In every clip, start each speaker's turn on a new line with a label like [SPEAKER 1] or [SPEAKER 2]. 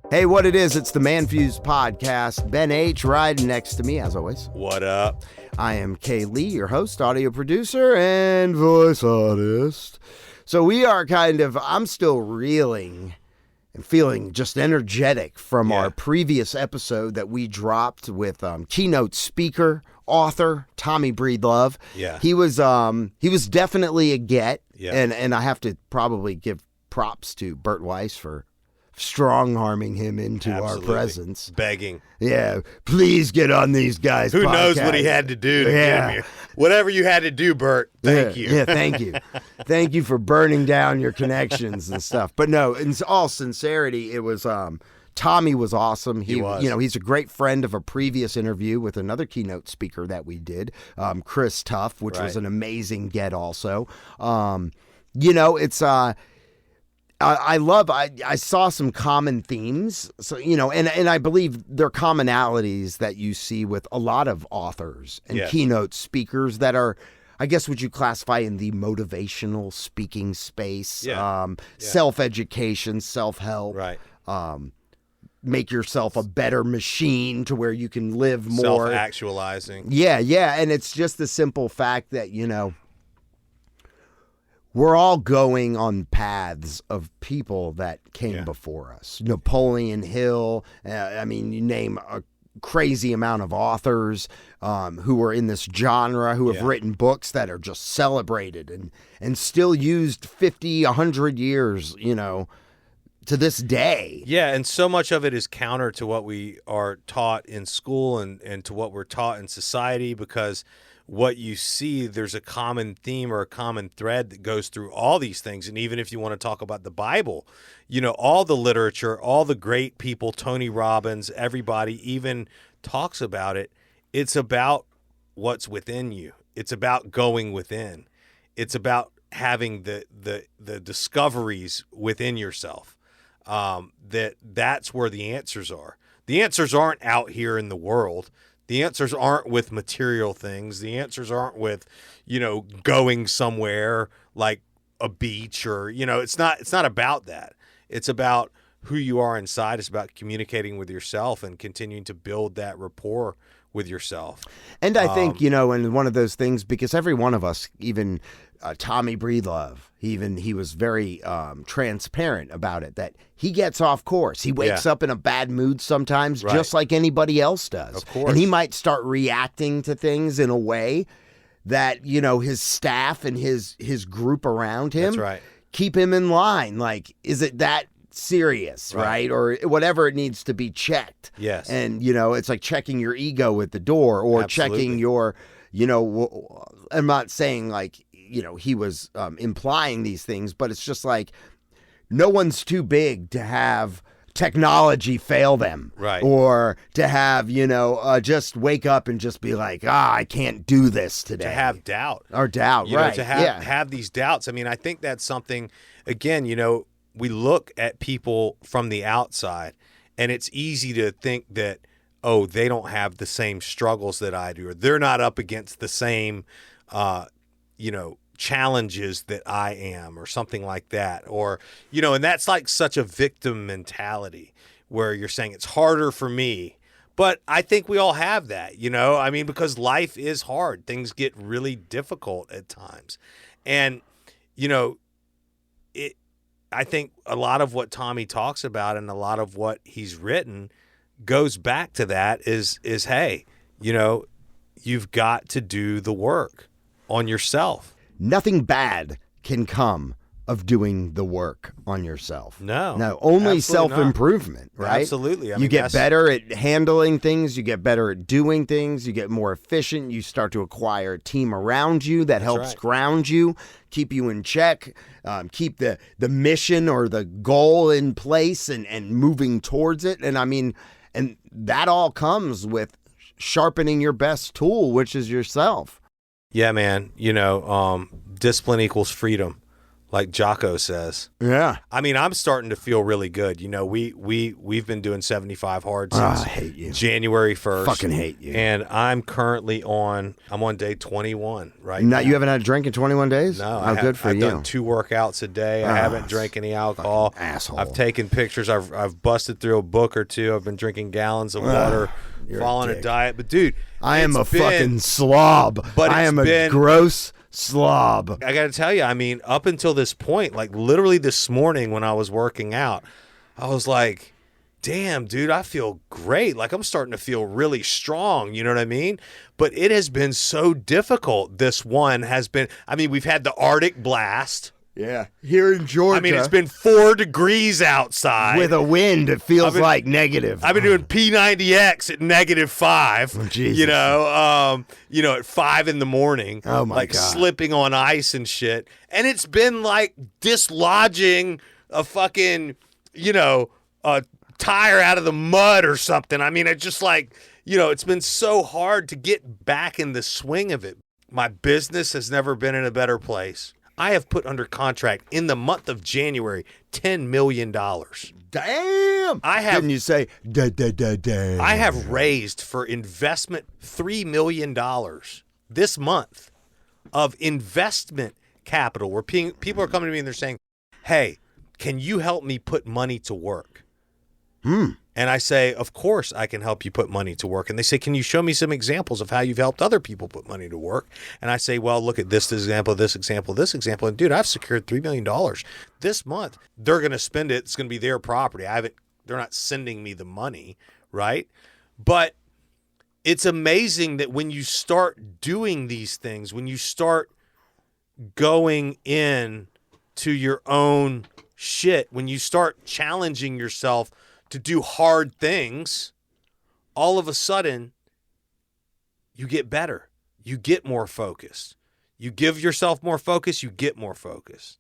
[SPEAKER 1] Hey, what it is, it's the ManFUzed Podcast. Ben H. riding next to me, as always.
[SPEAKER 2] What up?
[SPEAKER 1] I am Kay Lee, your host, audio producer, and voice artist. So we are I'm still reeling and feeling just energetic from our previous episode that we dropped with keynote speaker, author, Tommy Breedlove.
[SPEAKER 2] Yeah.
[SPEAKER 1] He was definitely a get,
[SPEAKER 2] Yeah.
[SPEAKER 1] and I have to probably give props to Bert Weiss for strong-arming him into
[SPEAKER 2] Absolutely.
[SPEAKER 1] our presence.
[SPEAKER 2] Begging.
[SPEAKER 1] Yeah, please get on these guys'
[SPEAKER 2] Who
[SPEAKER 1] podcast.
[SPEAKER 2] knows what he had to do to get him here. Whatever you had to do, Bert, thank you.
[SPEAKER 1] Yeah, thank you. Thank you for burning down your connections and stuff. But no, in all sincerity, it was Tommy was awesome.
[SPEAKER 2] He was.
[SPEAKER 1] You know, he's a great friend of a previous interview with another keynote speaker that we did, Chris Tuff, which was an amazing get also. You know, it's I saw some common themes, so you know, and I believe there are commonalities that you see with a lot of authors and keynote speakers that are, I guess, would you classify in the motivational speaking space, self-education, self-help,
[SPEAKER 2] Right.
[SPEAKER 1] Make yourself a better machine to where you can live more.
[SPEAKER 2] Self-actualizing.
[SPEAKER 1] Yeah, and it's just the simple fact that, you know, we're all going on paths of people that came before us. Napoleon Hill, I mean, you name a crazy amount of authors who were in this genre, who have written books that are just celebrated and still used 50, 100 years, you know, to this day.
[SPEAKER 2] Yeah, and so much of it is counter to what we are taught in school and to what we're taught in society, because what you see, there's a common theme or a common thread that goes through all these things. And even if you want to talk about the Bible, you know, all the literature, all the great people, Tony Robbins, everybody even talks about it. It's about what's within you. It's about going within. It's about having the discoveries within yourself. That's where the answers are. The answers aren't out here in the world. The answers aren't with material things. The answers aren't with, you know, going somewhere like a beach or, you know, it's not about that. It's about who you are inside. It's about communicating with yourself and continuing to build that rapport with yourself.
[SPEAKER 1] And I think, you know, and one of those things, because every one of us, even Tommy Breedlove, he was very transparent about it, that he gets off course. He wakes up in a bad mood sometimes, just like anybody else does.
[SPEAKER 2] Of course.
[SPEAKER 1] And he might start reacting to things in a way that, you know, his staff and his group around him keep him in line. Like, is it that serious, right? Or whatever it needs to be checked.
[SPEAKER 2] Yes.
[SPEAKER 1] And, you know, it's like checking your ego at the door or checking your, you know, I'm not saying like, you know, he was implying these things, but it's just like no one's too big to have technology fail them.
[SPEAKER 2] Right.
[SPEAKER 1] Or to have, you know, just wake up and just be like, I can't do this today.
[SPEAKER 2] To have doubt.
[SPEAKER 1] Or doubt,
[SPEAKER 2] you know, to have these doubts. I mean, I think that's something, again, you know, we look at people from the outside and it's easy to think that, oh, they don't have the same struggles that I do, or they're not up against the same, you know, challenges that I am, or something like that. Or, you know, and that's like such a victim mentality where you're saying it's harder for me. But I think we all have that, you know, I mean, because life is hard. Things get really difficult at times. And, you know, I think a lot of what Tommy talks about and a lot of what he's written goes back to that is, hey, you know, you've got to do the work on yourself.
[SPEAKER 1] Nothing bad can come of doing the work on yourself.
[SPEAKER 2] No,
[SPEAKER 1] only self-improvement, right?
[SPEAKER 2] Absolutely.
[SPEAKER 1] You get better at handling things. You get better at doing things. You get more efficient. You start to acquire a team around you that helps ground you, keep you in check, keep the mission or the goal in place and moving towards it. And I mean, and that all comes with sharpening your best tool, which is yourself.
[SPEAKER 2] Yeah, man. You know, discipline equals freedom. like Jocko says.
[SPEAKER 1] Yeah.
[SPEAKER 2] I mean, I'm starting to feel really good. You know, we've been doing 75 hard since
[SPEAKER 1] I hate you.
[SPEAKER 2] January 1st.
[SPEAKER 1] Fucking hate you.
[SPEAKER 2] And I'm currently on day 21 right now.
[SPEAKER 1] You haven't had a drink in 21 days?
[SPEAKER 2] No.
[SPEAKER 1] Good for
[SPEAKER 2] I've
[SPEAKER 1] you.
[SPEAKER 2] done 2 workouts a day. I haven't drank any alcohol.
[SPEAKER 1] Asshole.
[SPEAKER 2] I've taken pictures. I've busted through a book or 2. I've been drinking gallons of water, following a diet. But dude,
[SPEAKER 1] I am a fucking slob.
[SPEAKER 2] But
[SPEAKER 1] I am a gross slob.
[SPEAKER 2] I got to tell you, I mean, up until this point, like literally this morning when I was working out, I was like, damn, dude, I feel great. Like I'm starting to feel really strong. You know what I mean? But it has been so difficult. This one has been, I mean, we've had the Arctic blast.
[SPEAKER 1] Yeah. Here in Georgia.
[SPEAKER 2] I mean, it's been 4 degrees outside.
[SPEAKER 1] With a wind, it feels like negative.
[SPEAKER 2] I've been doing P90X at -5.
[SPEAKER 1] Oh, Jesus.
[SPEAKER 2] You know, at 5 in the morning.
[SPEAKER 1] Oh my
[SPEAKER 2] like
[SPEAKER 1] God.
[SPEAKER 2] Slipping on ice and shit. And it's been like dislodging a fucking, a tire out of the mud or something. I mean, it's just like, it's been so hard to get back in the swing of it. My business has never been in a better place. I have put under contract in the month of January $10 million.
[SPEAKER 1] Damn. Didn't you say, damn?
[SPEAKER 2] I have raised for investment $3 million this month of investment capital where people are coming to me and they're saying, hey, can you help me put money to work? And I say, of course I can help you put money to work. And they say, can you show me some examples of how you've helped other people put money to work? And I say, well, look at this example, this example, this example. And dude, I've secured $3 million this month. They're going to spend it. It's going to be their property. They're not sending me the money, right? But it's amazing that when you start doing these things, when you start going in to your own shit, when you start challenging yourself to do hard things, all of a sudden, you get better. You get more focused. You give yourself more focus, you get more focus.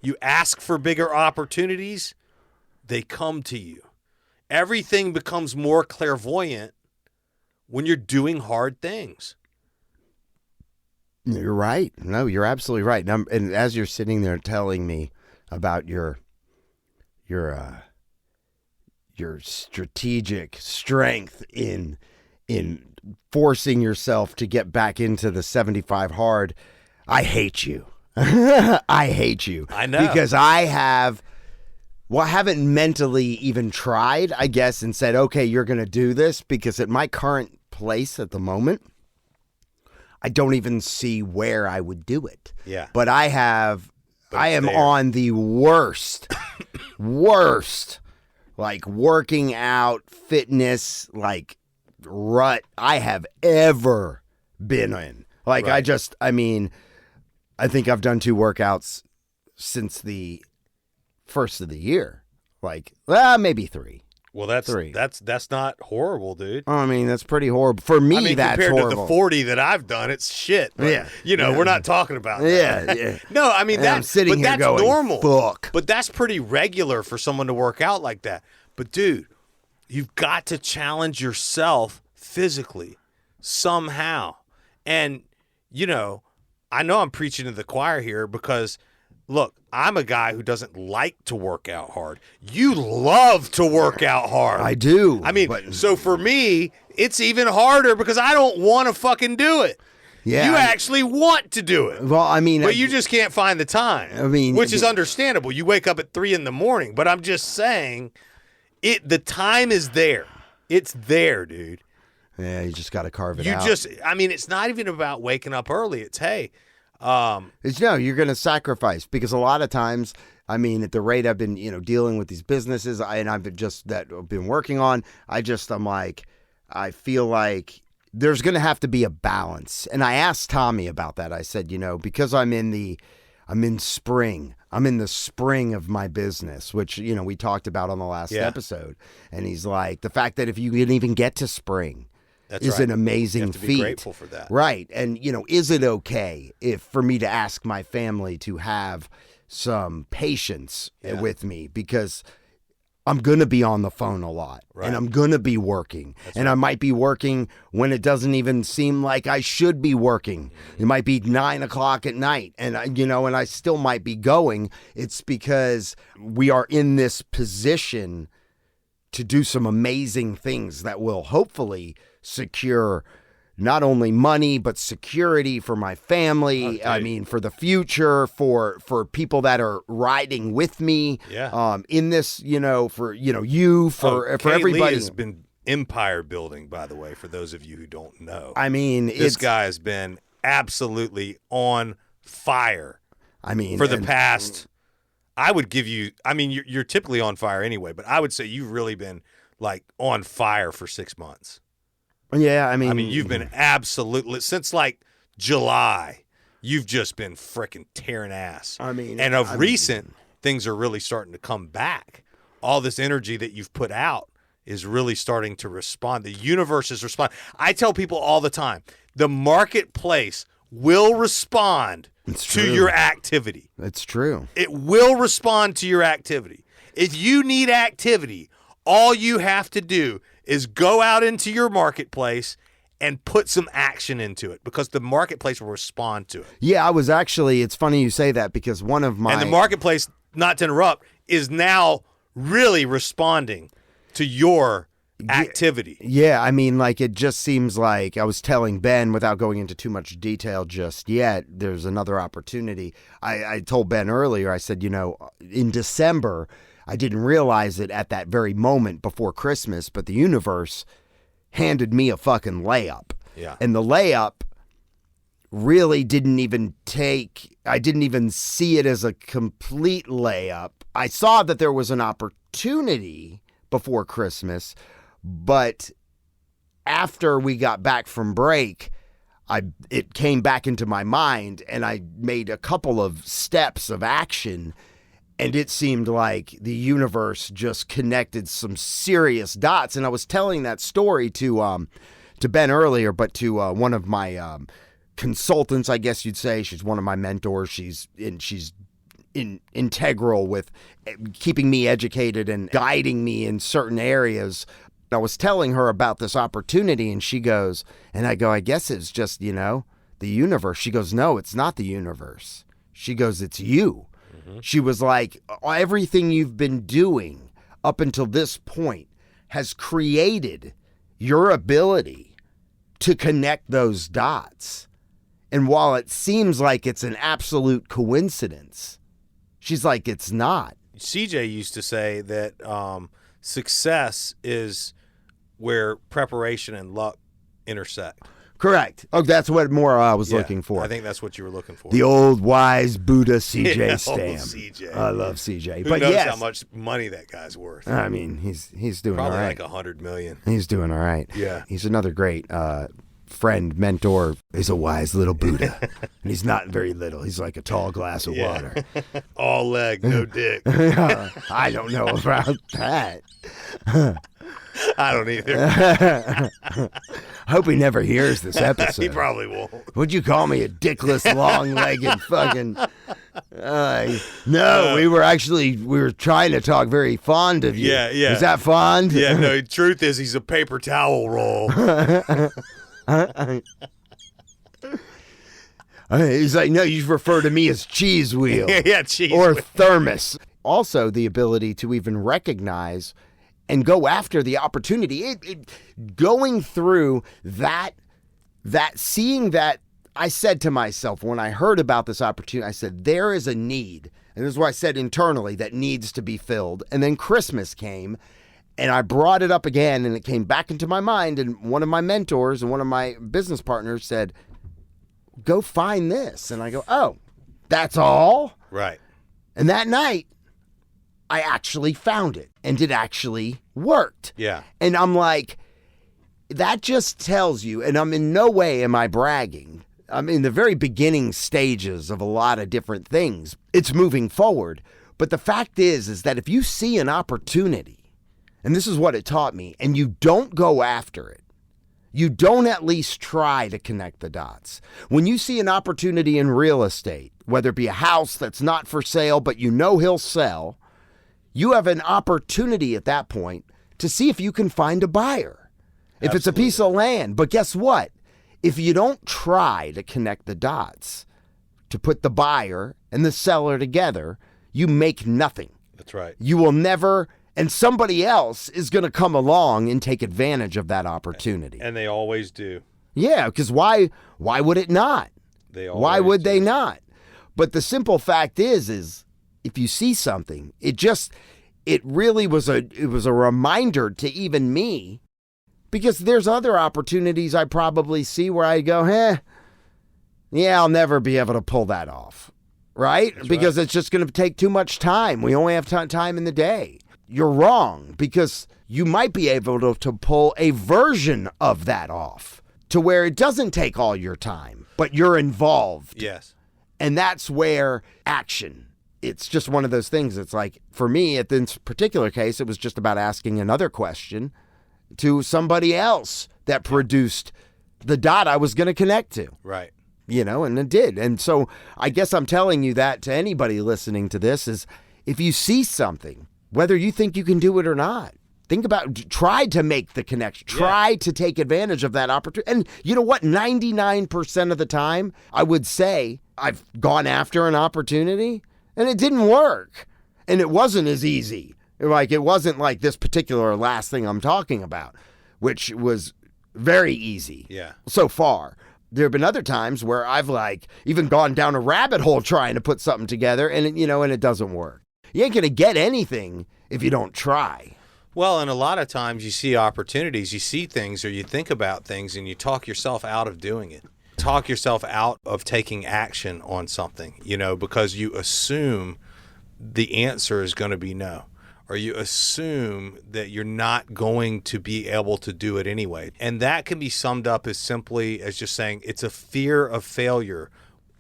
[SPEAKER 2] You ask for bigger opportunities, they come to you. Everything becomes more clairvoyant when you're doing hard things.
[SPEAKER 1] You're right. No, you're absolutely right. And as you're sitting there telling me about your strategic strength in forcing yourself to get back into the 75 hard, I hate you. I hate you.
[SPEAKER 2] I know.
[SPEAKER 1] Because I haven't mentally even tried, I guess, and said, okay, you're going to do this, because at my current place at the moment, I don't even see where I would do it.
[SPEAKER 2] Yeah.
[SPEAKER 1] But I am there on the worst, like working out, fitness, like rut I have ever been in. Like
[SPEAKER 2] right.
[SPEAKER 1] I think I've done 2 workouts since the first of the year. Like, maybe 3.
[SPEAKER 2] Well, that's
[SPEAKER 1] 3.
[SPEAKER 2] That's not horrible, dude.
[SPEAKER 1] I mean, that's pretty horrible. For me, that's
[SPEAKER 2] compared
[SPEAKER 1] horrible.
[SPEAKER 2] to the 40 that I've done, it's shit. But,
[SPEAKER 1] yeah.
[SPEAKER 2] We're not talking about that.
[SPEAKER 1] Yeah.
[SPEAKER 2] No, I mean,
[SPEAKER 1] I'm sitting here
[SPEAKER 2] that's
[SPEAKER 1] going,
[SPEAKER 2] normal.
[SPEAKER 1] Fuck.
[SPEAKER 2] But that's pretty regular for someone to work out like that. But, dude, you've got to challenge yourself physically somehow. And, I know I'm preaching to the choir here because, look, I'm a guy who doesn't like to work out hard. You love to work out hard.
[SPEAKER 1] I do.
[SPEAKER 2] I mean, so for me, it's even harder because I don't want to fucking do it. Yeah, you actually want to do it.
[SPEAKER 1] Well, I mean,
[SPEAKER 2] but you just can't find the time.
[SPEAKER 1] I mean,
[SPEAKER 2] which is understandable. You wake up at 3 a.m, but I'm just saying, the time is there. It's there, dude.
[SPEAKER 1] Yeah, you just got to carve it
[SPEAKER 2] out. It's not even about waking up early. It's, hey.
[SPEAKER 1] You're going to sacrifice, because a lot of times, at the rate I've been, dealing with these businesses and I've been working on, I'm like, I feel like there's going to have to be a balance. And I asked Tommy about that. I said, because I'm in the spring of my business, which, we talked about on the last episode. And he's like, the fact that if you can even get to spring, is an amazing feat.
[SPEAKER 2] Be grateful for that.
[SPEAKER 1] Right. And, is it okay for me to ask my family to have some patience with me? Because I'm going to be on the phone a lot, and I'm going to be working, and I might be working when it doesn't even seem like I should be working. It might be 9 o'clock at night, and and I still might be going. It's because we are in this position to do some amazing things that will hopefully secure not only money, but security for my family. Okay. I mean, for the future, for people that are riding with me.
[SPEAKER 2] Yeah.
[SPEAKER 1] In this, for everybody.
[SPEAKER 2] Lee has been empire building, by the way, for those of you who don't know.
[SPEAKER 1] I mean,
[SPEAKER 2] this guy has been absolutely on fire.
[SPEAKER 1] I mean,
[SPEAKER 2] for the past, I would give you, I mean, you're typically on fire anyway, but I would say you've really been like on fire for 6 months.
[SPEAKER 1] Yeah, I mean,
[SPEAKER 2] you've been absolutely, since like July, you've just been freaking tearing ass.
[SPEAKER 1] I mean,
[SPEAKER 2] and of recent, things are really starting to come back. All this energy that you've put out is really starting to respond. The universe is responding. I tell people all the time, the marketplace will respond to your activity.
[SPEAKER 1] It's true.
[SPEAKER 2] It will respond to your activity. If you need activity, all you have to do is go out into your marketplace and put some action into it, because the marketplace will respond to it.
[SPEAKER 1] Yeah, it's funny you say that, because one of my...
[SPEAKER 2] And the marketplace, not to interrupt, is now really responding to your activity.
[SPEAKER 1] Yeah, I mean, like, it just seems like, I was telling Ben, without going into too much detail just yet, there's another opportunity. I told Ben earlier, I said, in December, I didn't realize it at that very moment before Christmas, but the universe handed me a fucking layup.
[SPEAKER 2] Yeah.
[SPEAKER 1] And the layup really I didn't even see it as a complete layup. I saw that there was an opportunity before Christmas, but after we got back from break, it came back into my mind, and I made a couple of steps of action. And it seemed like the universe just connected some serious dots. And I was telling that story to Ben earlier, but to one of my consultants, I guess you'd say. She's one of my mentors. She's integral with keeping me educated and guiding me in certain areas. I was telling her about this opportunity, and she goes, and I go, I guess it's just, the universe. She goes, no, it's not the universe. She goes, it's you. She was like, everything you've been doing up until this point has created your ability to connect those dots. And while it seems like it's an absolute coincidence, she's like, it's not.
[SPEAKER 2] CJ used to say that success is where preparation and luck intersect.
[SPEAKER 1] Correct. Oh, that's what more I was looking for.
[SPEAKER 2] I think that's what you were looking for.
[SPEAKER 1] The old wise Buddha CJ Stam.
[SPEAKER 2] CJ.
[SPEAKER 1] I love CJ.
[SPEAKER 2] Who knows how much money that guy's worth?
[SPEAKER 1] I mean, he's doing
[SPEAKER 2] probably
[SPEAKER 1] all right.
[SPEAKER 2] Like $100 million.
[SPEAKER 1] He's doing all right.
[SPEAKER 2] Yeah.
[SPEAKER 1] He's another great friend, mentor. He's a wise little Buddha. And he's not very little. He's like a tall glass of water.
[SPEAKER 2] All leg, no dick.
[SPEAKER 1] I don't know about that.
[SPEAKER 2] I don't either.
[SPEAKER 1] Hope he never hears this episode.
[SPEAKER 2] He probably won't.
[SPEAKER 1] Would you call me a dickless, long-legged fucking... No, we were trying to talk very fond of you.
[SPEAKER 2] Yeah.
[SPEAKER 1] Is that fond?
[SPEAKER 2] Yeah, no, the truth is he's a paper towel roll.
[SPEAKER 1] He's like, no, you refer to me as cheese wheel.
[SPEAKER 2] Yeah, cheese
[SPEAKER 1] or
[SPEAKER 2] wheel.
[SPEAKER 1] thermos. Also, the ability to even recognize and go after the opportunity. Going through that, seeing that, I said to myself, when I heard about this opportunity, I said, there is a need. And this is what I said internally, that needs to be filled. And then Christmas came, and I brought it up again, and it came back into my mind. And one of my mentors and one of my business partners said, go find this. And I go, oh, that's all?
[SPEAKER 2] Right.
[SPEAKER 1] And that night, I actually found it, and it actually worked.
[SPEAKER 2] Yeah.
[SPEAKER 1] And I'm like, that just tells you, and I'm in no way am I bragging. I'm in the very beginning stages of a lot of different things. It's moving forward. But the fact is that if you see an opportunity, and this is what it taught me, and you don't go after it, you don't at least try to connect the dots. When you see an opportunity in real estate, whether it be a house that's not for sale, but he'll sell, you have an opportunity at that point to see if you can find a buyer. If it's a piece of land. But guess what? If you don't try to connect the dots, to put the buyer and the seller together, you make nothing.
[SPEAKER 2] That's right.
[SPEAKER 1] You will never, and somebody else is going to come along and take advantage of that opportunity.
[SPEAKER 2] And they always do.
[SPEAKER 1] Yeah, because why would it not? Why would they not? But the simple fact is if you see something, it really was a reminder to even me, because there's other opportunities I probably see where I go, yeah, I'll never be able to pull that off, right? Because it's just going to take too much time. We only have time in the day. You're wrong, because you might be able to pull a version of that off to where it doesn't take all your time, but you're involved.
[SPEAKER 2] Yes.
[SPEAKER 1] And that's where action, it's just one of those things. It's like, for me, at this particular case, it was just about asking another question to somebody else that produced the dot I was going to connect to.
[SPEAKER 2] Right.
[SPEAKER 1] And it did. And so I guess I'm telling you that to anybody listening to this is, if you see something, whether you think you can do it or not, try to make the connection, try to take advantage of that opportunity. And you know what? 99% of the time, I would say I've gone after an opportunity and it didn't work. And it wasn't as easy. It wasn't like this particular last thing I'm talking about, which was very easy so far. There have been other times where I've even gone down a rabbit hole trying to put something together and it doesn't work. You ain't going to get anything if you don't try.
[SPEAKER 2] Well, and a lot of times you see opportunities, you see things, or you think about things, and you talk yourself out of doing it. Talk yourself out of taking action on something, because you assume the answer is going to be no, or you assume that you're not going to be able to do it anyway. And that can be summed up as simply as just saying it's a fear of failure.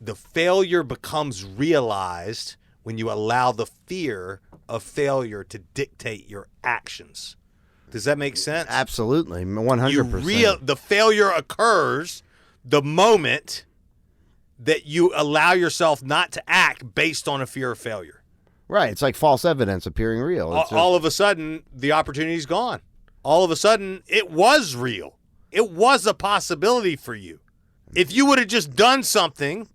[SPEAKER 2] The failure becomes realized when you allow the fear of failure to dictate your actions. Does that make sense?
[SPEAKER 1] Absolutely, 100%.
[SPEAKER 2] The failure occurs the moment that you allow yourself not to act based on a fear of failure.
[SPEAKER 1] Right. It's like false evidence appearing real.
[SPEAKER 2] All of a sudden, the opportunity's gone. All of a sudden, it was real. It was a possibility for you. If you would have just done something,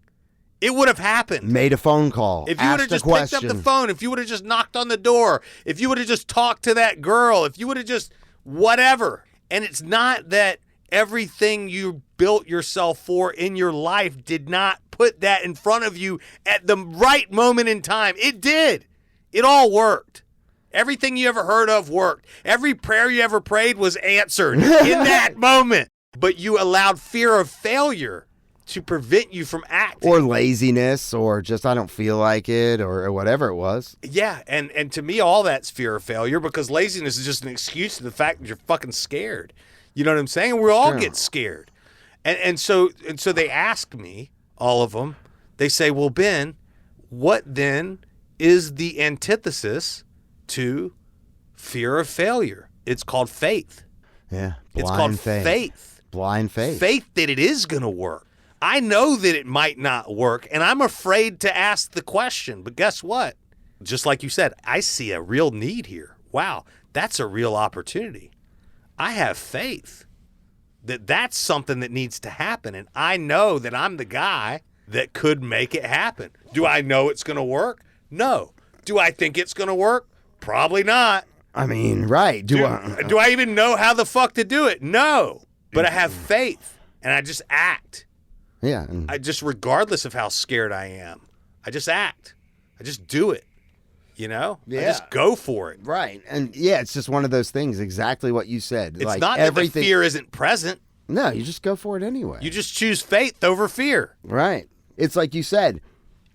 [SPEAKER 2] it would have happened.
[SPEAKER 1] Made a phone call.
[SPEAKER 2] If you would have just picked up the phone, if you would have just knocked on the door, if you would have just talked to that girl, if you would have just whatever. And it's not that everything you built yourself for in your life did not put that in front of you at the right moment in time. It did. It all worked. Everything you ever heard of worked. Every prayer you ever prayed was answered in that moment. But you allowed fear of failure to prevent you from acting.
[SPEAKER 1] Or laziness, or just I don't feel like it, or whatever it was.
[SPEAKER 2] Yeah, and to me, all that's fear of failure, because laziness is just an excuse to the fact that you're fucking scared. You know what I'm saying? We all get scared. And so they ask me, all of them, they say, well, Ben, what then is the antithesis to fear of failure? It's called faith.
[SPEAKER 1] Yeah,
[SPEAKER 2] it's called faith.
[SPEAKER 1] Blind faith.
[SPEAKER 2] Faith that it is going to work. I know that it might not work, and I'm afraid to ask the question. But guess what? Just like you said, I see a real need here. Wow, that's a real opportunity. I have faith that that's something that needs to happen, and I know that I'm the guy that could make it happen. Do I know it's going to work? No. Do I think it's going to work? Probably not.
[SPEAKER 1] I mean, right. Do
[SPEAKER 2] I even know how the fuck to do it? No. But I have faith, and I just act.
[SPEAKER 1] Yeah.
[SPEAKER 2] I just, regardless of how scared I am, I just act. I just do it. Yeah. I just go for it.
[SPEAKER 1] Right. And yeah, it's just one of those things, exactly what you said.
[SPEAKER 2] It's like not that the fear isn't present.
[SPEAKER 1] No, you just go for it anyway.
[SPEAKER 2] You just choose faith over fear.
[SPEAKER 1] Right. It's like you said,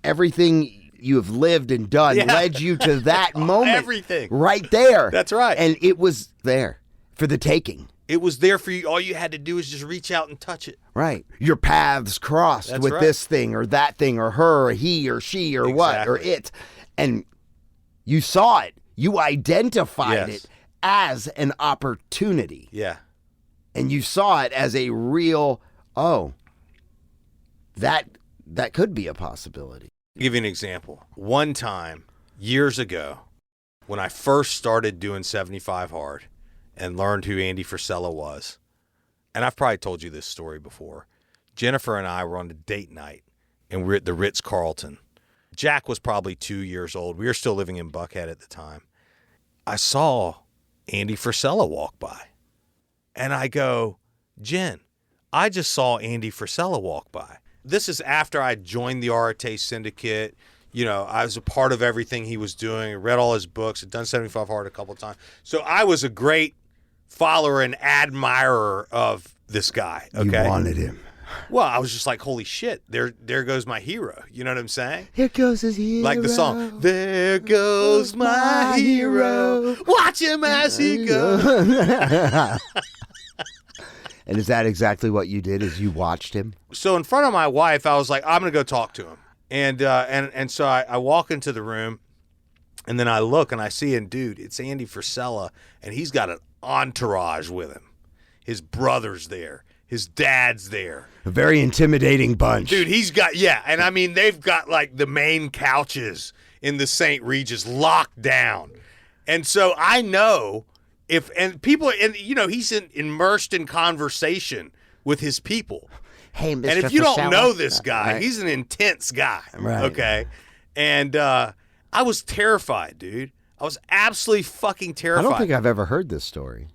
[SPEAKER 1] everything you have lived and done led you to that moment.
[SPEAKER 2] Everything.
[SPEAKER 1] Right there.
[SPEAKER 2] That's right.
[SPEAKER 1] And it was there for the taking.
[SPEAKER 2] It was there for you. All you had to do is just reach out and touch it.
[SPEAKER 1] Right. Your paths crossed with this thing or that thing or her or he or she or what or it. And you saw it. You identified it as an opportunity.
[SPEAKER 2] Yeah.
[SPEAKER 1] And you saw it as a real, that could be a possibility.
[SPEAKER 2] I'll give you an example. One time, years ago, When I first started doing 75 hard and learned who Andy Frisella was, and I've probably told you this story before, Jennifer and I were on a date night, and we were at the Ritz-Carlton. Jack was probably 2 years old. We were still living in Buckhead at the time. I saw Andy Frisella walk by, and I go, Jen, I just saw Andy Frisella walk by. This is after I joined the Arate Syndicate. You know, I was a part of everything he was doing. I read all his books. Had done 75 Hard a couple of times. So I was a great follower and admirer of this guy. Okay?
[SPEAKER 1] You wanted him.
[SPEAKER 2] Well, I was just like, holy shit, there goes my hero. You know what I'm saying?
[SPEAKER 1] Here goes his hero.
[SPEAKER 2] Like the song, there goes my hero. Watch him as he goes.
[SPEAKER 1] And is that exactly what you did, is you watched him?
[SPEAKER 2] So in front of my wife, I was like, I'm going to go talk to him. And so I walk into the room, and then I look, and I see, and dude, it's Andy Frisella, and he's got an entourage with him. His brother's there. His dad's there.
[SPEAKER 1] A very intimidating bunch.
[SPEAKER 2] Dude, he's got, yeah, and I mean, they've got like the main couches in the St. Regis locked down. And so I know he's immersed in conversation with his people.
[SPEAKER 1] Hey, Mr.
[SPEAKER 2] And if you don't
[SPEAKER 1] Frisella,
[SPEAKER 2] know this guy,
[SPEAKER 1] right.
[SPEAKER 2] he's an intense guy.
[SPEAKER 1] Right.
[SPEAKER 2] Okay. And I was terrified, dude. I was absolutely fucking terrified.
[SPEAKER 1] I don't think I've ever heard this story.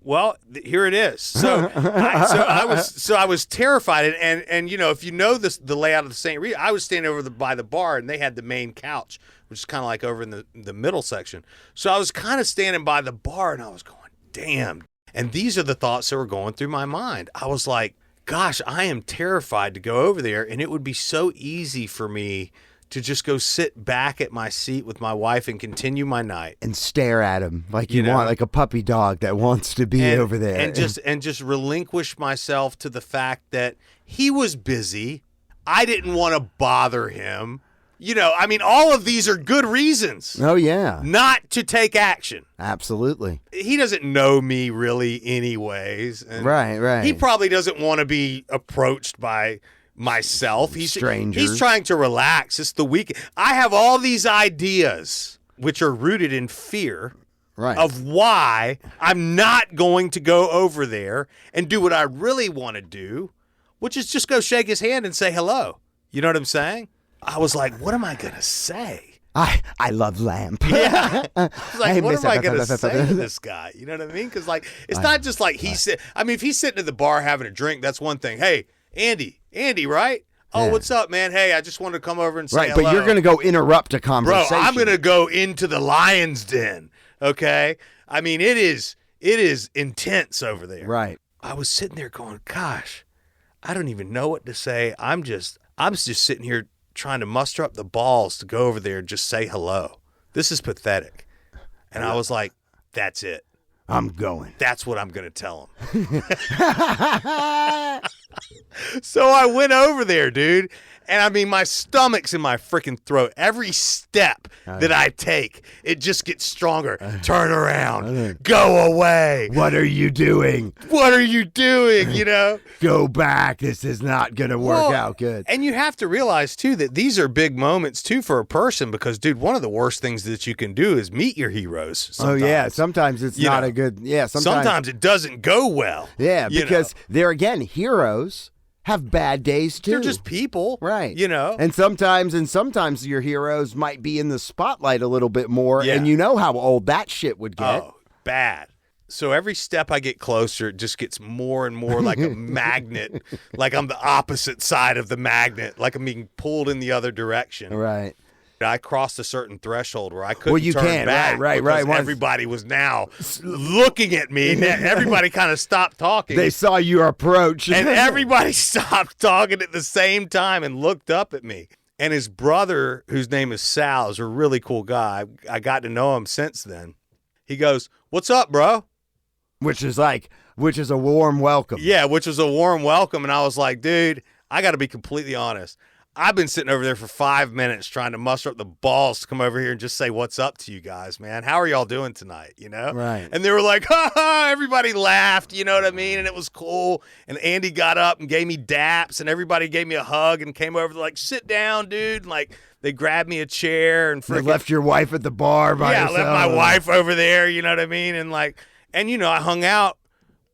[SPEAKER 2] Well, here it is. So I was terrified, and you know, if you know the layout of the St. Regis, I was standing over by the bar, and they had the main couch, which is kind of like over in the middle section. So I was kind of standing by the bar, and I was going, damn. And these are the thoughts that were going through my mind. I was like, gosh, I am terrified to go over there, and it would be so easy for me to just go sit back at my seat with my wife and continue my night
[SPEAKER 1] and stare at him like you want, like a puppy dog that wants to be over there,
[SPEAKER 2] and just relinquish myself to the fact that he was busy. I didn't want to bother him. You know, I mean, all of these are good reasons.
[SPEAKER 1] Oh yeah,
[SPEAKER 2] not to take action.
[SPEAKER 1] Absolutely.
[SPEAKER 2] He doesn't know me really, anyways. And
[SPEAKER 1] right.
[SPEAKER 2] He probably doesn't want to be approached by myself.
[SPEAKER 1] Strangers.
[SPEAKER 2] He's trying to relax. It's the weekend. I have all these ideas which are rooted in fear of why I'm not going to go over there and do what I really want to do, which is just go shake his hand and say hello. You know what I'm saying? I was like, what am I going to say?
[SPEAKER 1] I love lamp.
[SPEAKER 2] Yeah. I was like, what am I going to say to this guy? You know what I mean? Because like, it's not just like if he's sitting at the bar having a drink, that's one thing. Hey, Andy, right? Oh,
[SPEAKER 1] Yeah.
[SPEAKER 2] what's up, man? Hey, I just wanted to come over and say hello.
[SPEAKER 1] But you're going to go interrupt a conversation.
[SPEAKER 2] Bro, I'm going to go into the lion's den, okay? I mean, it is intense over there.
[SPEAKER 1] Right.
[SPEAKER 2] I was sitting there going, gosh, I don't even know what to say. I'm just sitting here trying to muster up the balls to go over there and just say hello. This is pathetic. And I was like, that's it.
[SPEAKER 1] I'm going.
[SPEAKER 2] That's what I'm going to tell him. So I went over there, dude. And I mean, my stomach's in my freaking throat. Every step that I take, it just gets stronger. Turn around. Go away.
[SPEAKER 1] What are you doing?
[SPEAKER 2] What are you doing? You know?
[SPEAKER 1] Go back. This is not going to work out good.
[SPEAKER 2] And you have to realize, too, that these are big moments, too, for a person. Because, dude, one of the worst things that you can do is meet your heroes. Sometimes.
[SPEAKER 1] Oh, yeah. Sometimes it's not a good... Yeah,
[SPEAKER 2] sometimes it doesn't go well.
[SPEAKER 1] Yeah, because they're, again, heroes have bad days too.
[SPEAKER 2] They're just people.
[SPEAKER 1] Right.
[SPEAKER 2] You know?
[SPEAKER 1] And sometimes your heroes might be in the spotlight a little bit more, and you know how old that shit would get.
[SPEAKER 2] Oh, bad. So every step I get closer, it just gets more and more like a magnet, like I'm the opposite side of the magnet, like I'm being pulled in the other direction.
[SPEAKER 1] Right.
[SPEAKER 2] I crossed a certain threshold where I couldn't turn back.
[SPEAKER 1] Right.
[SPEAKER 2] Everybody was now looking at me. Everybody kind of stopped talking.
[SPEAKER 1] They saw your approach.
[SPEAKER 2] And everybody stopped talking at the same time and looked up at me. And his brother, whose name is Sal, is a really cool guy. I got to know him since then. He goes, "What's up, bro?"
[SPEAKER 1] Which is a warm welcome.
[SPEAKER 2] Yeah, which was a warm welcome. And I was like, dude, I got to be completely honest. I've been sitting over there for 5 minutes trying to muster up the balls to come over here and just say what's up to you guys, man. How are y'all doing tonight, you know?
[SPEAKER 1] Right.
[SPEAKER 2] And they were like, ha ha, everybody laughed, you know what I mean? And it was cool. And Andy got up and gave me daps, and everybody gave me a hug and came over like, sit down, dude. And like, they grabbed me a chair and
[SPEAKER 1] They left your wife at the bar by
[SPEAKER 2] I
[SPEAKER 1] herself.
[SPEAKER 2] left my wife over there, you know what I mean? And like, and you know, I hung out.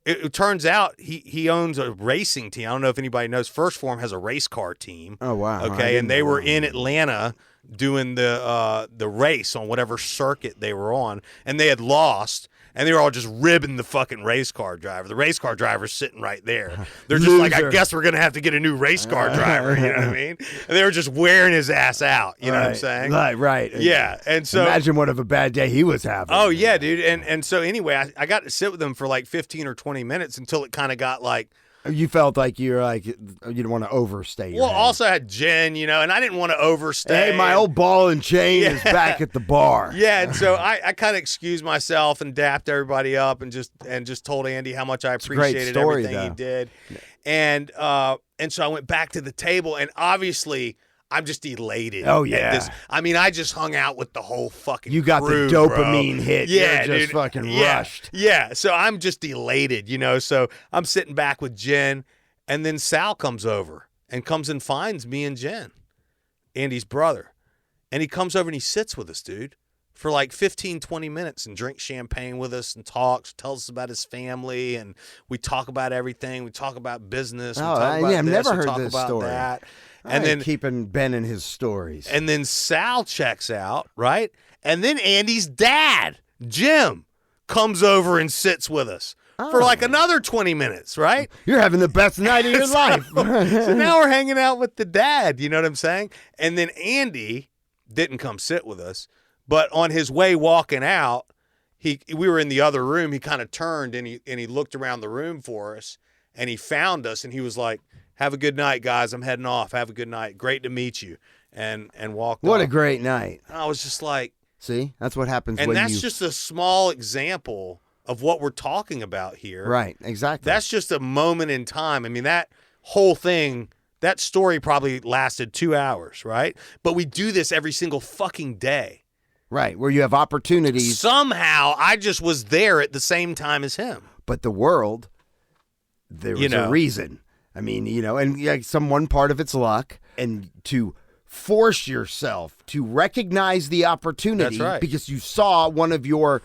[SPEAKER 2] It turns out he owns a racing team. I don't know if anybody knows. First Form has a race car team.
[SPEAKER 1] Oh, wow.
[SPEAKER 2] Okay, and they were in Atlanta doing the race on whatever circuit they were on, and they had lost, and they were all just ribbing the fucking race car driver. The race car driver's sitting right there. They're just like, I guess we're going to have to get a new race car driver, you know what I mean? And they were just wearing his ass out, you know what I'm saying?
[SPEAKER 1] Right.
[SPEAKER 2] Yeah, and so...
[SPEAKER 1] Imagine what of a bad day he was having.
[SPEAKER 2] Oh, yeah, dude. And so anyway, I got to sit with them for like 15 or 20 minutes until it kind of got like...
[SPEAKER 1] You felt like you didn't want to overstay your
[SPEAKER 2] Well,
[SPEAKER 1] head.
[SPEAKER 2] also I had gin, you know, and I didn't want to overstay.
[SPEAKER 1] Hey, my old ball and chain is back at the bar.
[SPEAKER 2] Yeah, and so I kind of excused myself and dapped everybody up and just told Andy how much I appreciated everything he did. And so I went back to the table, and obviously I'm just elated.
[SPEAKER 1] Oh, yeah.
[SPEAKER 2] I mean, I just hung out with the whole fucking
[SPEAKER 1] You got
[SPEAKER 2] crew,
[SPEAKER 1] the dopamine hit.
[SPEAKER 2] Yeah,
[SPEAKER 1] You're just
[SPEAKER 2] dude.
[SPEAKER 1] fucking rushed.
[SPEAKER 2] Yeah, so I'm just elated, you know. So I'm sitting back with Jen, and then Sal comes over and comes and finds me and Jen, Andy's brother. And he comes over and he sits with us, dude, for like 15, 20 minutes and drinks champagne with us and talks, tells us about his family, and we talk about everything. We talk about business. We talk about
[SPEAKER 1] I've
[SPEAKER 2] this,
[SPEAKER 1] never
[SPEAKER 2] we
[SPEAKER 1] heard
[SPEAKER 2] talk
[SPEAKER 1] this
[SPEAKER 2] about
[SPEAKER 1] story.
[SPEAKER 2] that.
[SPEAKER 1] And then keeping Ben in his stories.
[SPEAKER 2] And then Sal checks out, right? And then Andy's dad, Jim, comes over and sits with us for like another 20 minutes, right?
[SPEAKER 1] You're having the best night of your life.
[SPEAKER 2] So now we're hanging out with the dad, you know what I'm saying? And then Andy didn't come sit with us, but on his way walking out, we were in the other room. He kind of turned and he looked around the room for us, and he found us, and he was like, have a good night, guys. I'm heading off. Have a good night. Great to meet you. And walked off.
[SPEAKER 1] What a great night.
[SPEAKER 2] And I was just like...
[SPEAKER 1] See? That's what happens
[SPEAKER 2] and
[SPEAKER 1] when
[SPEAKER 2] that's just a small example of what we're talking about here.
[SPEAKER 1] Right, exactly.
[SPEAKER 2] That's just a moment in time. I mean, that whole thing, that story probably lasted 2 hours, right? But we do this every single fucking day.
[SPEAKER 1] Right, where you have opportunities.
[SPEAKER 2] Somehow, I just was there at the same time as him.
[SPEAKER 1] But the world, there was a reason. I mean, you know, and one part of it's luck, and to force yourself to recognize the opportunity.
[SPEAKER 2] That's right.
[SPEAKER 1] Because you saw one of your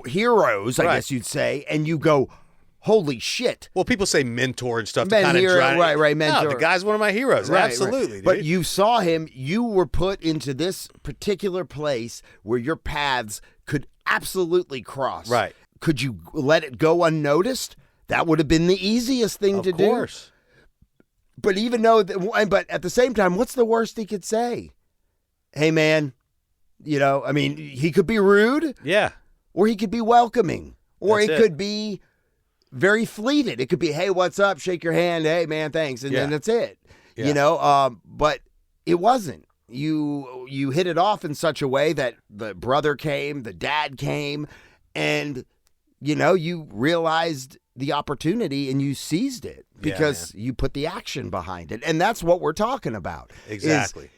[SPEAKER 1] heroes, I guess you'd say, and you go, holy shit.
[SPEAKER 2] Well, people say mentor and stuff to kind of
[SPEAKER 1] right, mentor.
[SPEAKER 2] No, the guy's one of my heroes.
[SPEAKER 1] Right,
[SPEAKER 2] Absolutely.
[SPEAKER 1] Right. But you saw him, you were put into this particular place where your paths could absolutely cross.
[SPEAKER 2] Right.
[SPEAKER 1] Could you let it go unnoticed? That would have been the easiest thing to do.
[SPEAKER 2] Of course.
[SPEAKER 1] But but at the same time, what's the worst he could say? Hey, man, you know, I mean, he could be rude.
[SPEAKER 2] Yeah.
[SPEAKER 1] Or he could be welcoming. Or
[SPEAKER 2] That's
[SPEAKER 1] it could be very fleeted. It could be, hey, what's up? Shake your hand. Hey, man, thanks. And then that's it.
[SPEAKER 2] Yeah.
[SPEAKER 1] You know, but it wasn't. You hit it off in such a way that the brother came, the dad came, and, you know, you realized the opportunity and you seized it because you put the action behind it. And that's what we're talking about.
[SPEAKER 2] Exactly.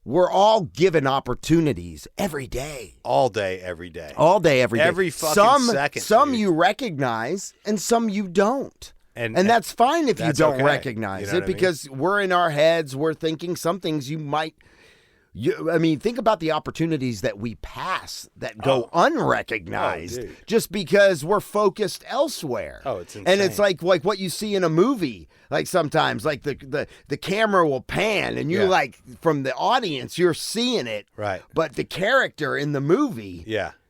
[SPEAKER 1] We're all given opportunities every day.
[SPEAKER 2] All day, every day.
[SPEAKER 1] All day, every day.
[SPEAKER 2] Every fucking second.
[SPEAKER 1] Some
[SPEAKER 2] dude.
[SPEAKER 1] you recognize and some you don't. And that's fine if you don't recognize it because we're in our heads. We're thinking some things you might... I mean, think about the opportunities that we pass that go unrecognized just because we're focused elsewhere.
[SPEAKER 2] Oh, it's insane.
[SPEAKER 1] And it's like what you see in a movie. Like sometimes, like the camera will pan, and you like from the audience, you're seeing it,
[SPEAKER 2] right?
[SPEAKER 1] But the character in the movie,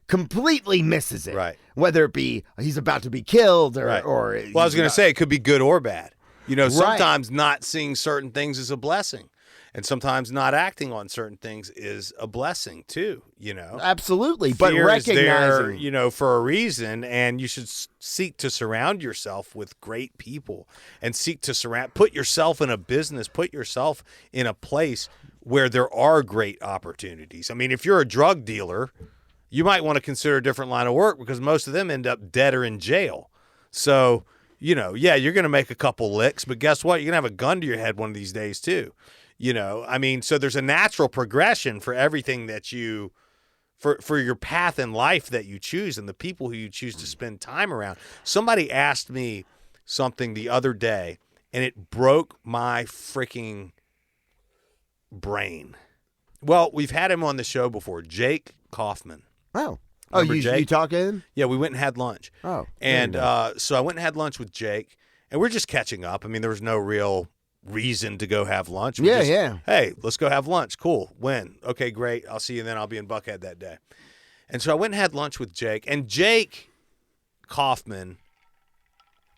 [SPEAKER 1] completely misses it,
[SPEAKER 2] right?
[SPEAKER 1] Whether it be he's about to be killed or,
[SPEAKER 2] well, I was going to say it could be good or bad. You know, sometimes not seeing certain things is a blessing. And sometimes not acting on certain things is a blessing too, you know.
[SPEAKER 1] Absolutely,
[SPEAKER 2] but
[SPEAKER 1] recognizing,
[SPEAKER 2] is there, you know, for a reason, and you should seek to surround yourself with great people, and seek to put yourself in a business, put yourself in a place where there are great opportunities. I mean, if you're a drug dealer, you might want to consider a different line of work because most of them end up dead or in jail. So, yeah, you're going to make a couple licks, but guess what? You're going to have a gun to your head one of these days too. I mean, so there's a natural progression for everything that you, for your path in life that you choose and the people who you choose to spend time around. Somebody asked me something the other day, and it broke my freaking brain. Well, we've had him on the show before, Jake Kaufman.
[SPEAKER 1] Oh.
[SPEAKER 2] Remember
[SPEAKER 1] you
[SPEAKER 2] Jake?
[SPEAKER 1] talk to him?
[SPEAKER 2] Yeah, we went and had lunch.
[SPEAKER 1] Oh.
[SPEAKER 2] And so I went and had lunch with Jake, and we're just catching up. I mean, there was no real reason to go have lunch.
[SPEAKER 1] Yeah.
[SPEAKER 2] Hey, let's go have lunch. Cool. When? Okay, great. I'll see you then. I'll be in Buckhead that day. And so I went and had lunch with Jake. And Jake Kaufman,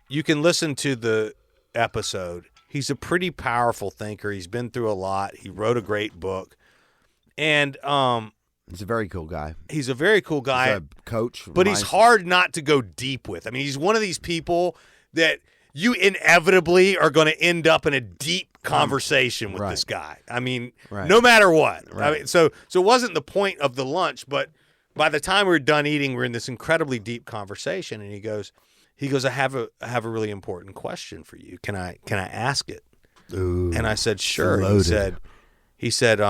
[SPEAKER 2] you can listen to the episode. He's a pretty powerful thinker. He's been through a lot. He wrote a great book. And
[SPEAKER 1] he's a very cool guy.
[SPEAKER 2] He's a very cool guy.
[SPEAKER 1] He's a coach.
[SPEAKER 2] But he's hard not to go deep with. I mean, he's one of these people that you inevitably are going to end up in a deep conversation with this guy. I mean, no matter what.
[SPEAKER 1] Right.
[SPEAKER 2] I mean, so it wasn't the point of the lunch, but by the time we were done eating, we're in this incredibly deep conversation. And he goes, I have a really important question for you. Can I ask it?
[SPEAKER 1] Ooh,
[SPEAKER 2] and I said, sure.
[SPEAKER 1] Loaded.
[SPEAKER 2] He said,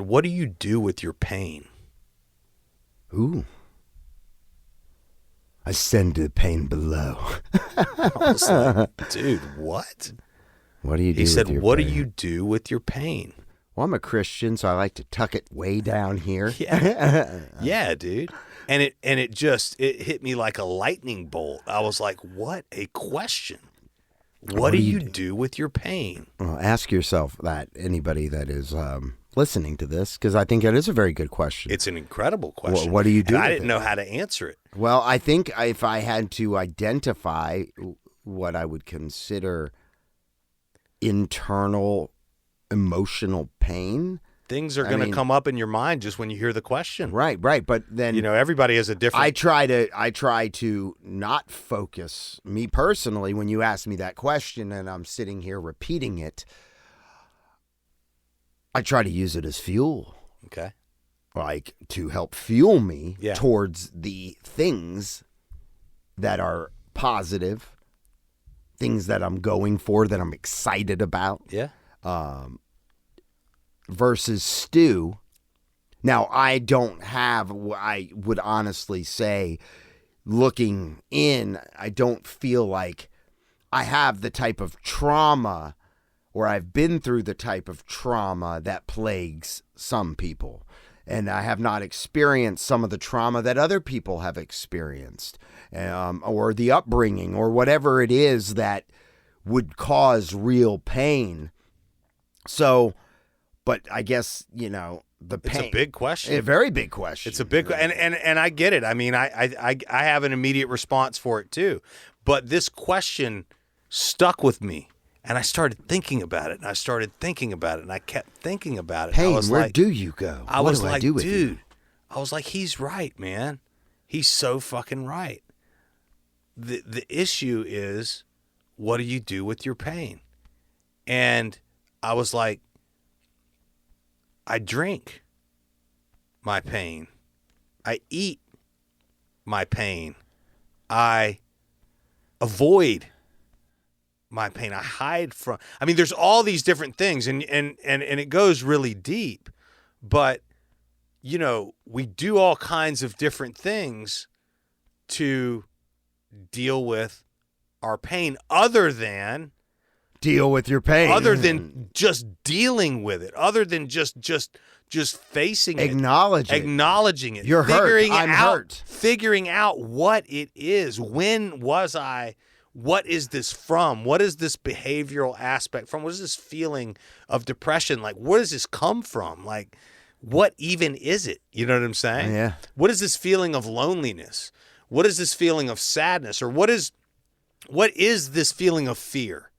[SPEAKER 2] what do you do with your pain?
[SPEAKER 1] Ooh. I send the pain below.
[SPEAKER 2] I was like, dude, what?
[SPEAKER 1] What do you do?
[SPEAKER 2] He said,
[SPEAKER 1] with your
[SPEAKER 2] what
[SPEAKER 1] pain?
[SPEAKER 2] do you do with your pain?
[SPEAKER 1] Well, I'm a Christian, so I like to tuck it way down here.
[SPEAKER 2] Yeah, yeah, dude. And it hit me like a lightning bolt. I was like, what a question. What do you do with your pain?
[SPEAKER 1] Well, ask yourself that, anybody that is listening to this, because I think it is a very good question.
[SPEAKER 2] It's an incredible question.
[SPEAKER 1] What do you do?
[SPEAKER 2] And I didn't know how to answer it.
[SPEAKER 1] Well, I think if I had to identify what I would consider internal emotional pain,
[SPEAKER 2] things are going to come up in your mind just when you hear the question.
[SPEAKER 1] Right. But then
[SPEAKER 2] everybody has a different.
[SPEAKER 1] I try to not focus. Me personally, when you ask me that question and I'm sitting here repeating it, I try to use it as fuel.
[SPEAKER 2] Okay.
[SPEAKER 1] Like to help fuel me
[SPEAKER 2] Yeah.
[SPEAKER 1] towards the things that are positive, things that I'm going for, that I'm excited about.
[SPEAKER 2] Yeah.
[SPEAKER 1] Versus stew. Now, I would honestly say, looking in, I don't feel like I have the type of trauma, or I've been through the type of trauma that plagues some people. And I have not experienced some of the trauma that other people have experienced, or the upbringing, or whatever it is that would cause real pain. So, but I guess, the pain.
[SPEAKER 2] It's a big question.
[SPEAKER 1] A very big question.
[SPEAKER 2] It's a big, and I get it. I mean, I have an immediate response for it too, but this question stuck with me, and I started thinking about it, and I kept thinking about it.
[SPEAKER 1] Pain, where
[SPEAKER 2] like,
[SPEAKER 1] do you go?
[SPEAKER 2] I
[SPEAKER 1] what
[SPEAKER 2] was
[SPEAKER 1] do
[SPEAKER 2] like,
[SPEAKER 1] I do with
[SPEAKER 2] dude,
[SPEAKER 1] you?
[SPEAKER 2] I was like, he's right, man. He's so fucking right. The issue is, what do you do with your pain? And I was like, I drink my pain. I eat my pain. I avoid my pain. I hide from. I mean, there's all these different things, and it goes really deep. But we do all kinds of different things to deal with our pain, other than
[SPEAKER 1] Deal with your pain.
[SPEAKER 2] other than just dealing with it, other than just facing acknowledging it.
[SPEAKER 1] You're hurt. I'm hurt.
[SPEAKER 2] Figuring out what it is. When was I? What is this from? What is this behavioral aspect from? What is this feeling of depression? Like, where does this come from? Like, what even is it? You know what I'm saying?
[SPEAKER 1] Yeah.
[SPEAKER 2] What is this feeling of loneliness? What is this feeling of sadness? Or what is this feeling of fear?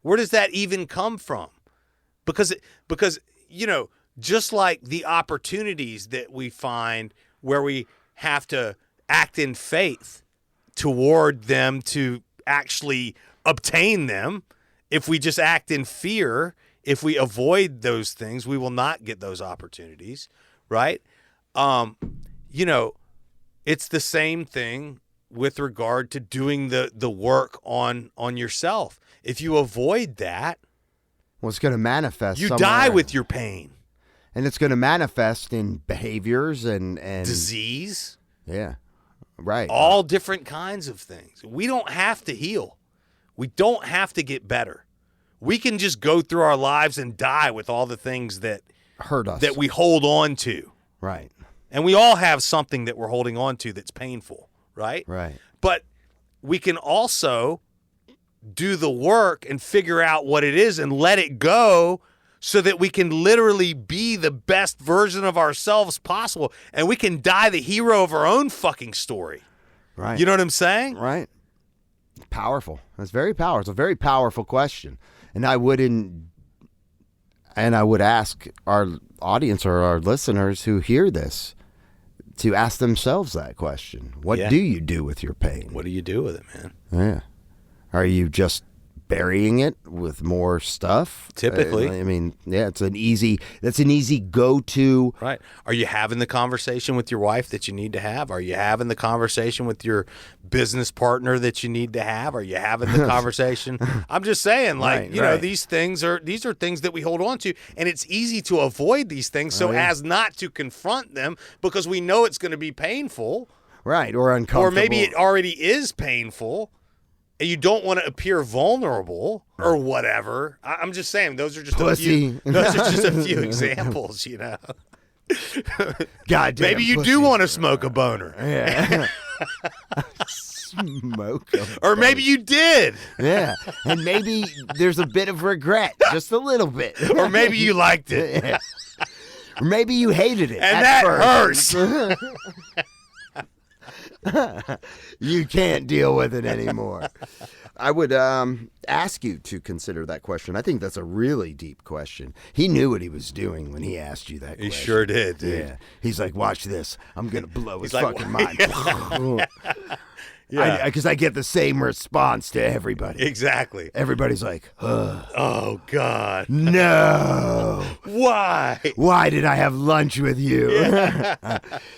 [SPEAKER 2] Where does that even come from? Because just like the opportunities that we find where we have to act in faith toward them to actually obtain them, if we just act in fear, if we avoid those things, we will not get those opportunities, right? It's the same thing with regard to doing the work on yourself. If you avoid that,
[SPEAKER 1] well, it's going to manifest.
[SPEAKER 2] You
[SPEAKER 1] somewhere.
[SPEAKER 2] die with your pain.
[SPEAKER 1] And it's going to manifest in behaviors and
[SPEAKER 2] disease.
[SPEAKER 1] Yeah, right.
[SPEAKER 2] All different kinds of things. We don't have to heal. We don't have to get better. We can just go through our lives and die with all the things that
[SPEAKER 1] hurt us,
[SPEAKER 2] that we hold on to.
[SPEAKER 1] Right.
[SPEAKER 2] And we all have something that we're holding on to that's painful, right?
[SPEAKER 1] Right.
[SPEAKER 2] But we can also do the work and figure out what it is and let it go, so that we can literally be the best version of ourselves possible. And we can die the hero of our own fucking story.
[SPEAKER 1] Right.
[SPEAKER 2] You know what I'm saying?
[SPEAKER 1] Right. Powerful. That's very powerful. It's a very powerful question. And I would ask our audience or our listeners who hear this to ask themselves that question. What do you do with your pain?
[SPEAKER 2] What do you do with it, man?
[SPEAKER 1] Yeah. Are you just burying it with more stuff?
[SPEAKER 2] Typically.
[SPEAKER 1] I mean, yeah, that's an easy go-to.
[SPEAKER 2] Right. Are you having the conversation with your wife that you need to have? Are you having the conversation with your business partner that you need to have? Are you having the conversation? I'm just saying, like, you know, these are things that we hold on to, and it's easy to avoid these things so as not to confront them, because we know it's going to be painful.
[SPEAKER 1] Right, or uncomfortable.
[SPEAKER 2] Or maybe it already is painful. And you don't want to appear vulnerable or whatever. I'm just saying, those are just
[SPEAKER 1] pussy.
[SPEAKER 2] a few examples, you know.
[SPEAKER 1] Goddamn.
[SPEAKER 2] Maybe you do want to smoke a boner.
[SPEAKER 1] Yeah. Smoke a
[SPEAKER 2] Or maybe you did.
[SPEAKER 1] Yeah. And maybe there's a bit of regret, just a little bit.
[SPEAKER 2] Or maybe you liked it.
[SPEAKER 1] Yeah. Or maybe you hated it.
[SPEAKER 2] And that hurts.
[SPEAKER 1] You can't deal with it anymore. I would ask you to consider that question. I think that's a really deep question. He knew what he was doing when he asked you that question.
[SPEAKER 2] He sure did, dude.
[SPEAKER 1] Yeah. He's like, watch this. I'm going to blow his
[SPEAKER 2] like,
[SPEAKER 1] fucking mind.
[SPEAKER 2] Yeah.
[SPEAKER 1] Because I get the same response to everybody.
[SPEAKER 2] Exactly.
[SPEAKER 1] Everybody's like,
[SPEAKER 2] oh, God.
[SPEAKER 1] No.
[SPEAKER 2] Why?
[SPEAKER 1] Why did I have lunch with you?
[SPEAKER 2] Yeah.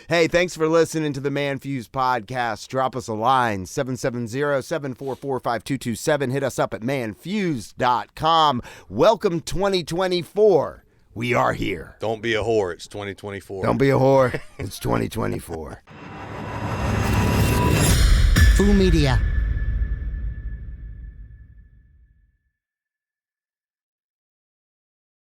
[SPEAKER 1] Thanks for listening to the ManFUzed Podcast. Drop us a line, 770-744-5227. Hit us up at ManFUzed.com. Welcome 2024. We are here.
[SPEAKER 2] Don't be a whore. It's 2024.
[SPEAKER 1] Don't be a whore. It's 2024.
[SPEAKER 3] Fu Media.